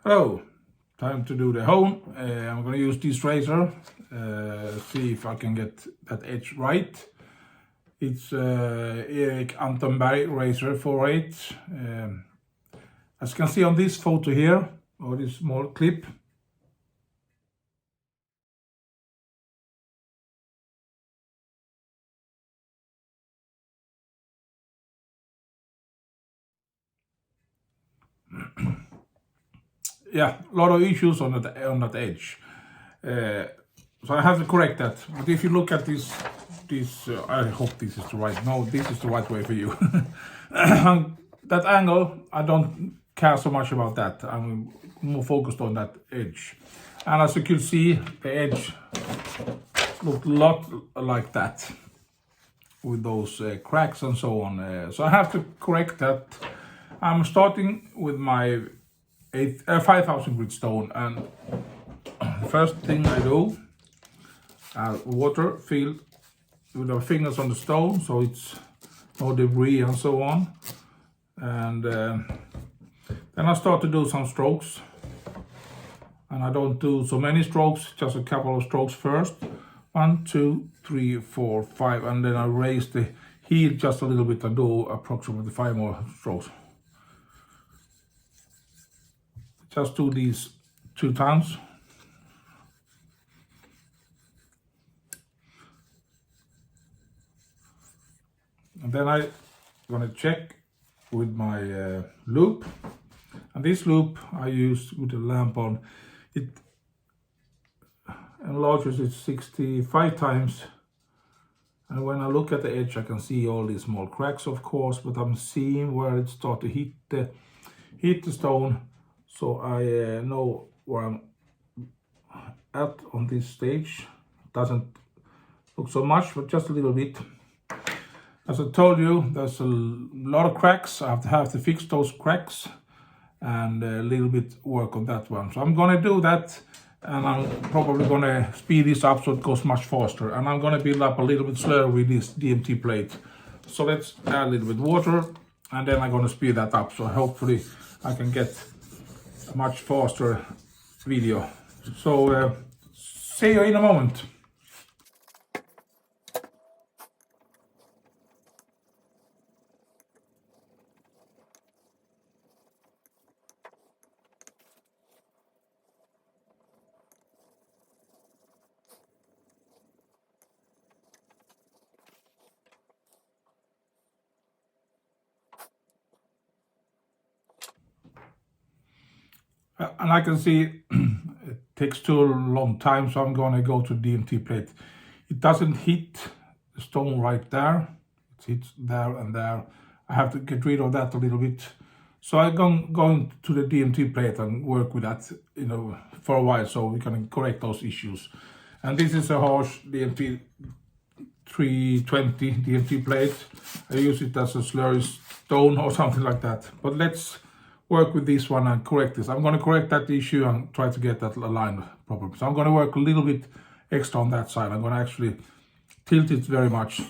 Hello, time to do the hone. I'm gonna use this razor, see if I can get that edge right. It's Erik Antonberg razor 48. As you can see on this photo here, or this small clip, yeah, a lot of issues on that edge. So I have to correct that. But if you look at this, I hope this is the right. No, this is the right way for you. That angle, I don't care so much about that. I'm more focused on that edge. And as you can see, the edge looked a lot like that with those cracks and so on. So I have to correct that. I'm starting with my 5000 grit stone, and first thing I do, water filled with the fingers on the stone so it's no debris and so on. And then I start to do some strokes. And I don't do so many strokes, just a couple of strokes first. 1, 2, 3, 4, 5, and then I raise the heel just a little bit and do approximately 5 more strokes. Just do these 2 times. And then I'm gonna check with my loop. And this loop I use with the lamp on. It enlarges it 65 times. And when I look at the edge, I can see all these small cracks, of course, but I'm seeing where it starts to hit the stone. So I know where I'm at on this stage. Doesn't look so much, but just a little bit. As I told you, there's a lot of cracks. I have to fix those cracks and a little bit work on that one. So I'm gonna do that, and I'm probably gonna speed this up so it goes much faster. And I'm gonna build up a little bit slower with this DMT plate. So let's add a little bit water, and then I'm gonna speed that up. So hopefully I can get a much faster video. So see you in a moment. And I can see it takes too long time, so I'm gonna go to DMT plate. It doesn't hit the stone right there. It hits there and there. I have to get rid of that a little bit. So I'm going to the DMT plate and work with that, for a while, so we can correct those issues. And this is a harsh DMT 320 DMT plate. I use it as a slurry stone or something like that. But let's work with this one and correct this. I'm going to correct that issue and try to get that aligned properly. So I'm going to work a little bit extra on that side. I'm going to actually tilt it very much.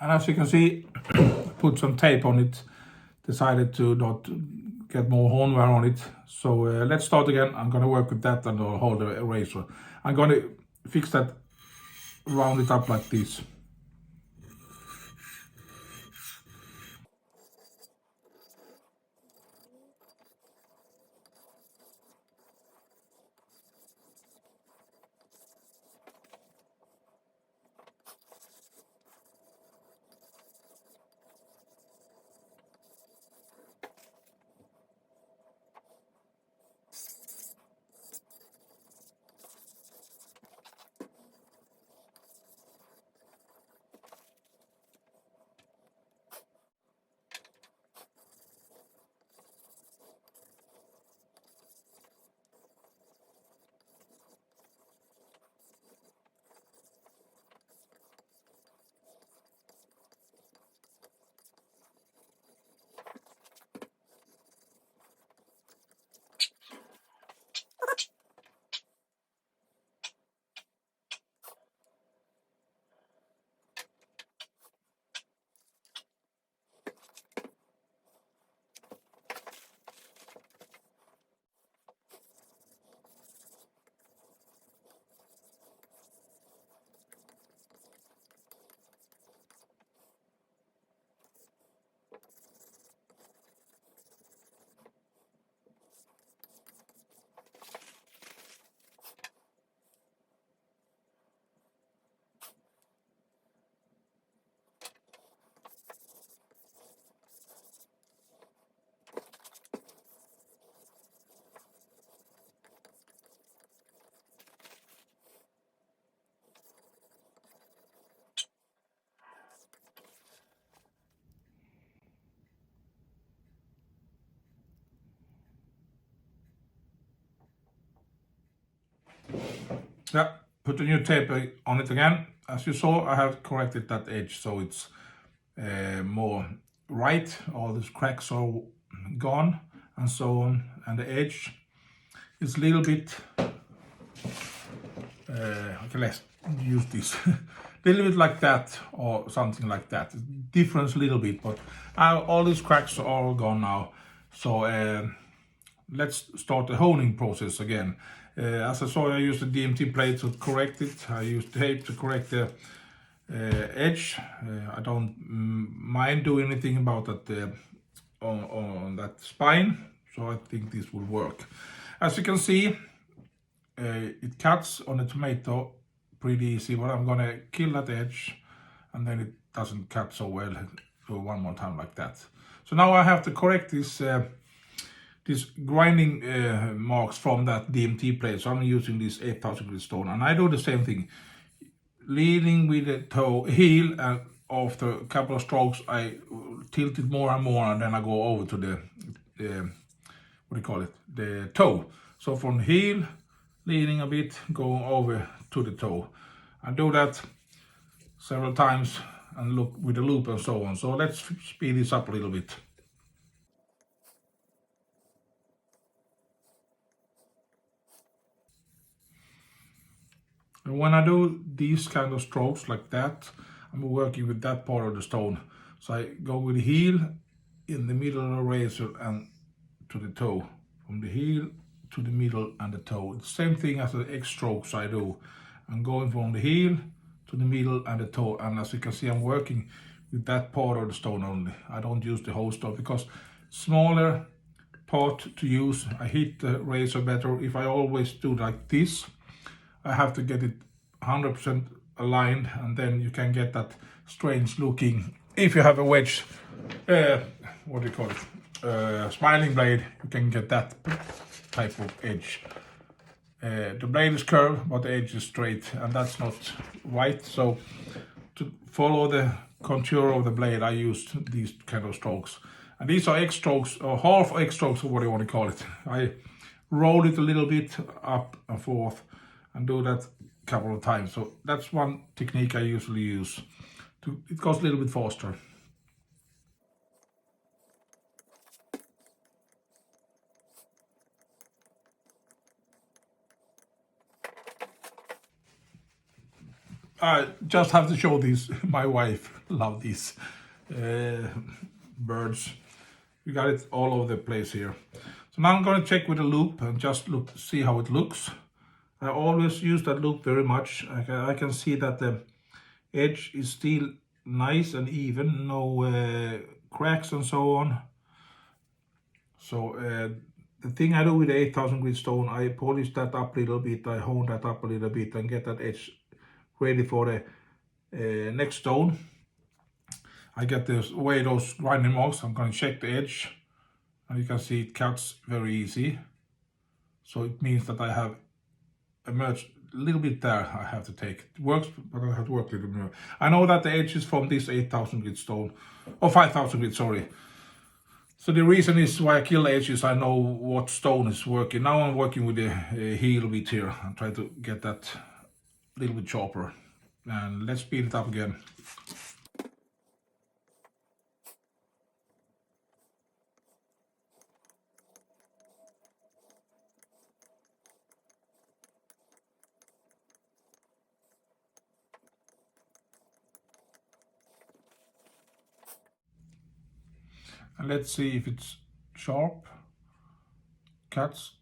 And as you can see, put some tape on it. Decided to not get more horn wear on it. So let's start again. I'm going to work with that and hold the eraser. I'm going to fix that, round it up like this. Yeah, put the new tape on it again. As you saw, I have corrected that edge so it's more right. All these cracks are gone and so on, and the edge is a little bit. Okay, let's use this. Little bit like that or something like that. Difference a little bit, but all these cracks are all gone now. So let's start the honing process again. As I saw, I used the DMT plate to correct it. I used tape to correct the edge. I don't mind doing anything about that on that spine, so I think this will work. As you can see, it cuts on the tomato pretty easy, but I'm gonna kill that edge and then it doesn't cut so well. Do one more time like that. So now I have to correct this grinding marks from that DMT plate. So I'm using this 8000 grit stone, and I do the same thing, leading with the toe heel, and after a couple of strokes I tilt it more and more, and then I go over to the what do you call it, the toe. So from the heel, leaning a bit, going over to the toe. I do that several times and look with the loop and so on. So let's speed this up a little bit. And when I do these kind of strokes like that, I'm working with that part of the stone. So I go with the heel in the middle of the razor and to the toe. From the heel to the middle and the toe. The same thing as the X strokes I do. I'm going from the heel to the middle and the toe. And as you can see, I'm working with that part of the stone only. I don't use the whole stone because smaller part to use, I hit the razor better. If I always do like this, I have to get it 100% aligned, and then you can get that strange looking. If you have a wedge, what do you call it? Smiling blade, you can get that type of edge. The blade is curved, but the edge is straight, and that's not right. So to follow the contour of the blade, I used these kind of strokes. And these are X strokes, or half X strokes, or what do you want to call it. I roll it a little bit up and forth and do that a couple of times. So that's one technique I usually use. It goes a little bit faster. I just have to show these. My wife loves these birds. We got it all over the place here. So now I'm going to check with a loop and just see how it looks. I always use that loop very much. I can see that the edge is still nice and even, no cracks and so on. So the thing I do with the 8000 grit stone, I polish that up a little bit, I hone that up a little bit and get that edge ready for the next stone. I get away those grinding marks. I'm going to check the edge, and you can see it cuts very easy. So it means that I have emerged a little bit there. I have to take it works, but I have to work a little bit more. I know that the edge is from this 8000 grit stone, or 5000 grit, sorry. So the reason is why I kill the edge is I know what stone is working. Now I'm working with the heel bit here. I'm trying to get that a little bit sharper. And let's speed it up again. And let's see if it's sharp. Cuts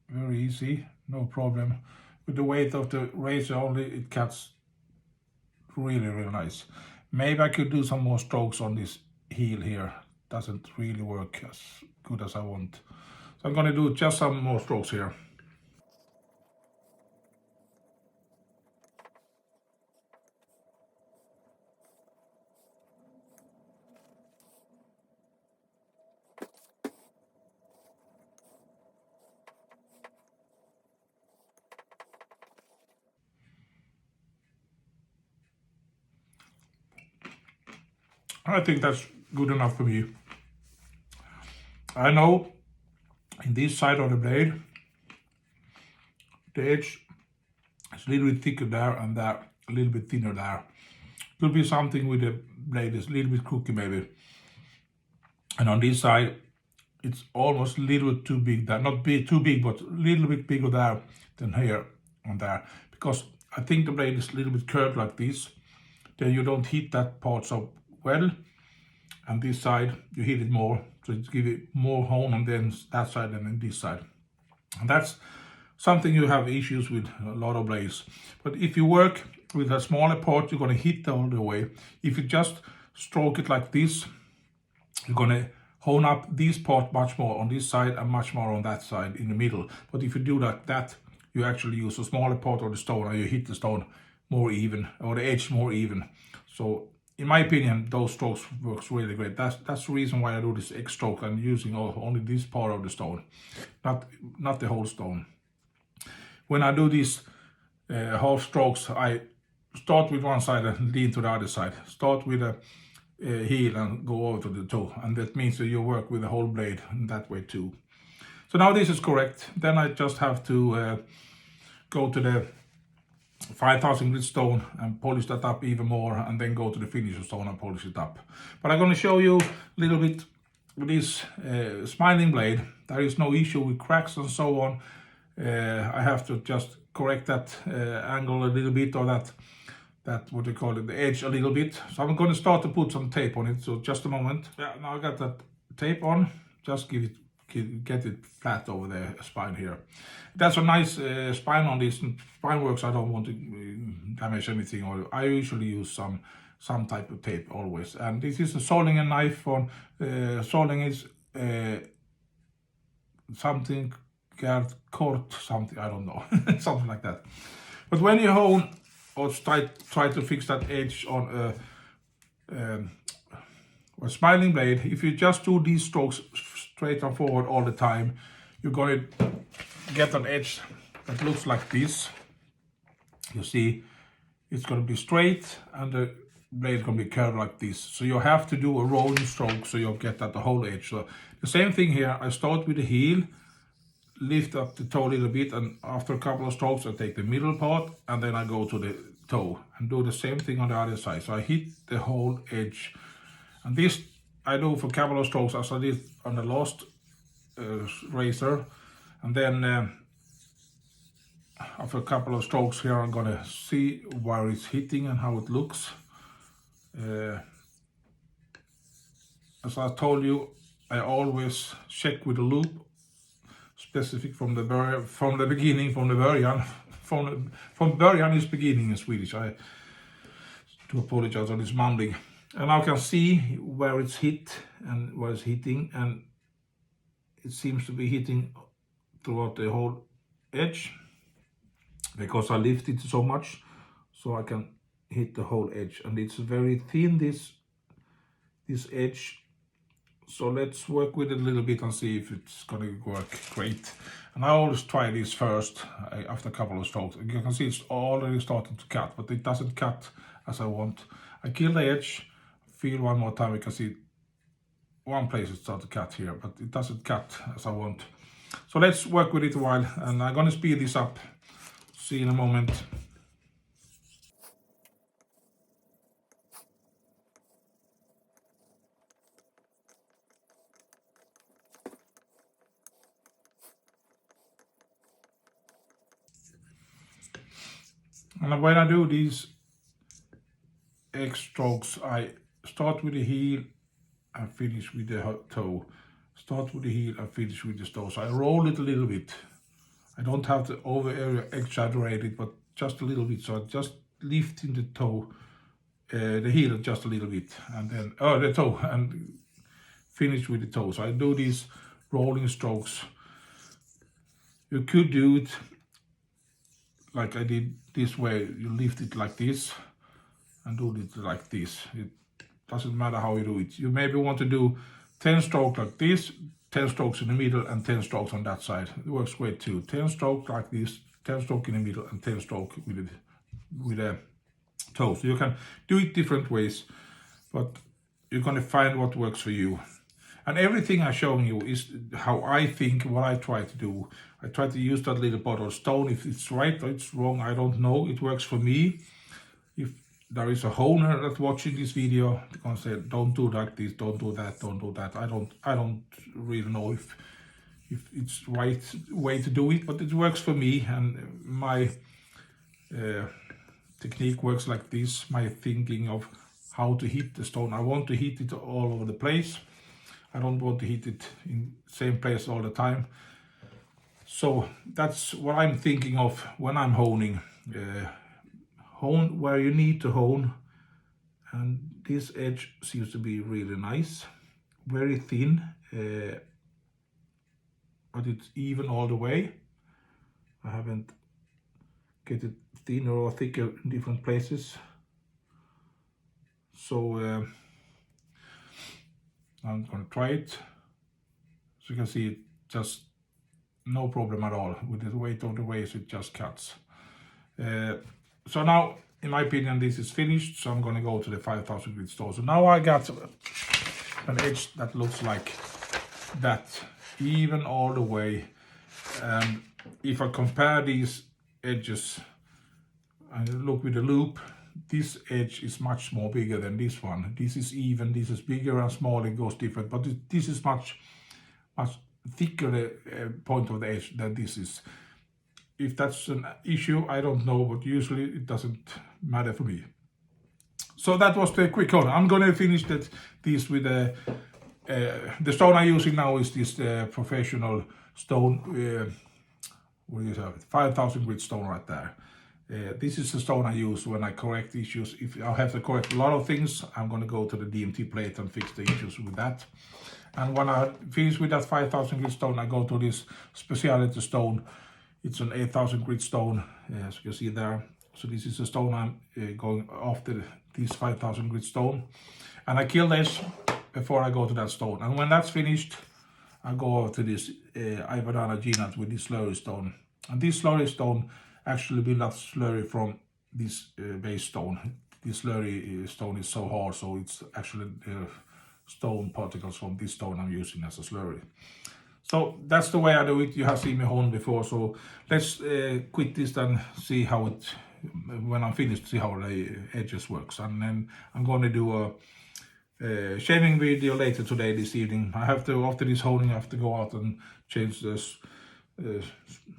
very easy, no problem. With the weight of the razor only, it cuts really, really nice. Maybe I could do some more strokes on this heel here. Doesn't really work as good as I want. So I'm gonna do just some more strokes here. I think that's good enough for me. I know in this side of the blade, the edge It's a little bit thicker there and there, a little bit thinner there. Could be something with the blade is a little bit crooked maybe. And on this side, it's almost a little bit too big there. Not big, too big, but a little bit bigger there than here and there. Because I think the blade is a little bit curved like this. Then you don't hit that part so well. And this side, you hit it more. So it gives it more hone on then that side and then this side. And that's something you have issues with a lot of blades. But if you work with a smaller part, you're going to hit all the way. If you just stroke it like this, you're going to hone up this part much more on this side and much more on that side in the middle. But if you do that, you actually use a smaller part of the stone and you hit the stone more even, or the edge more even. So in my opinion, those strokes works really great. That's the reason why I do this X stroke. I'm using only this part of the stone, not the whole stone. When I do these half strokes, I start with one side and lean to the other side. Start with a heel and go over to the toe, and that means that you work with the whole blade in that way too. So now this is correct. Then I just have to go to the 5000 grit stone and polish that up even more, and then go to the finisher stone and polish it up. But I'm going to show you a little bit with this smiling blade. There is no issue with cracks and so on. I have to just correct that angle a little bit, or that what they call it, the edge a little bit. So I'm going to start to put some tape on it. So just a moment. Yeah, now I got that tape on. Just get it flat over the spine here. That's a nice spine on this. Spine works. I don't want to damage anything. Or I usually use some type of tape always. And this is a Solingen knife on. Solingen is something Kort something, I don't know, something like that. But when you hone or try to fix that edge on a smiling blade, if you just do these strokes straight and forward all the time, you're going to get an edge that looks like this. You see, it's going to be straight and the blade is going to be curved like this. So you have to do a rolling stroke so you'll get at the whole edge. So the same thing here. I start with the heel, lift up the toe a little bit, and after a couple of strokes I take the middle part and then I go to the toe and do the same thing on the other side. So I hit the whole edge, and this I do for a couple of strokes as I did on the last razor, and then after a couple of strokes here I'm gonna see where it's hitting and how it looks. As I told you, I always check with a loop, specific from the beginning, from the början. From början is beginning in Swedish. I do apologize on this mumbling. And I can see where it's hit and where it's hitting, and it seems to be hitting throughout the whole edge because I lift it so much, so I can hit the whole edge, and it's very thin, this edge. So let's work with it a little bit and see if it's gonna work great. And I always try this first after a couple of strokes. You can see it's already starting to cut, but it doesn't cut as I want. I kill the edge, feel one more time. You can see one place it starts to cut here, but it doesn't cut as I want. So let's work with it a while, and I'm gonna speed this up. See you in a moment. And when I do these X strokes, I start with the heel and finish with the toe. Start with the heel and finish with the toe. So I roll it a little bit. I don't have to over exaggerate it, but just a little bit. So I just lifting the toe, the heel just a little bit, and then the toe, and finish with the toe. So I do these rolling strokes. You could do it like I did this way. You lift it like this and do it like this. It doesn't matter how you do it. You maybe want to do 10 strokes like this, 10 strokes in the middle, and 10 strokes on that side. It works great too. 10 strokes like this, 10 strokes in the middle, and 10 strokes with a toe. So you can do it different ways, but you're going to find what works for you. And everything I'm showing you is how I think, what I try to do. I try to use that little bottle of stone. If it's right or it's wrong, I don't know. It works for me. If there is a honer that's watching this video, they're gonna say, don't do like this, don't do that, don't do that. I don't really know if it's right way to do it, but it works for me, and my technique works like this. My thinking of how to hit the stone. I want to hit it all over the place. I don't want to hit it in same place all the time. So that's what I'm thinking of when I'm honing. Hone where you need to hone. And this edge seems to be really nice. Very thin, but it's even all the way. I haven't get it thinner or thicker in different places. So I'm gonna try it. So you can see it just no problem at all. With the weight of the waves, it just cuts. So now, in my opinion, this is finished. So I'm gonna go to the 5000 grit stone. So now I got an edge that looks like that, even all the way. And if I compare these edges and look with the loop, this edge is much more bigger than this one. This is even, this is bigger and smaller, it goes different, but this is much thicker the point of the edge than this is. If that's an issue, I don't know, but usually it doesn't matter for me. So that was the quick hone. I'm gonna finish this with the stone I'm using now is this professional stone, what do you have? 5000 grit stone right there. This is the stone I use when I correct issues. If I have to correct a lot of things, I'm going to go to the DMT plate and fix the issues with that. And when I finish with that 5000 grit stone, I go to this specialty stone. It's an 8000 grit stone, as you can see there. So this is the stone I'm going after, this 5000 grit stone. And I kill this before I go to that stone. And when that's finished, I go over to this Ivadana Gnat with this slurry stone. And this slurry stone actually build up slurry from this base stone. This slurry stone is so hard, so it's actually stone particles from this stone I'm using as a slurry. So that's the way I do it. You have seen me hone before, so let's quit this and see how it, when I'm finished, see how the edges works. And then I'm going to do a shaving video later today, this evening. I have to, after this honing, I have to go out and change this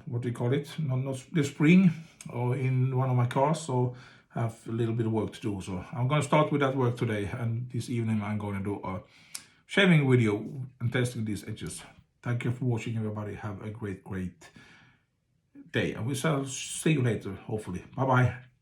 what do you call it? Not the spring or in one of my cars, so I have a little bit of work to do. So I'm going to start with that work today, and this evening I'm going to do a shaving video and testing these edges. Thank you for watching, everybody. Have a great day, and we shall see you later, hopefully. Bye bye.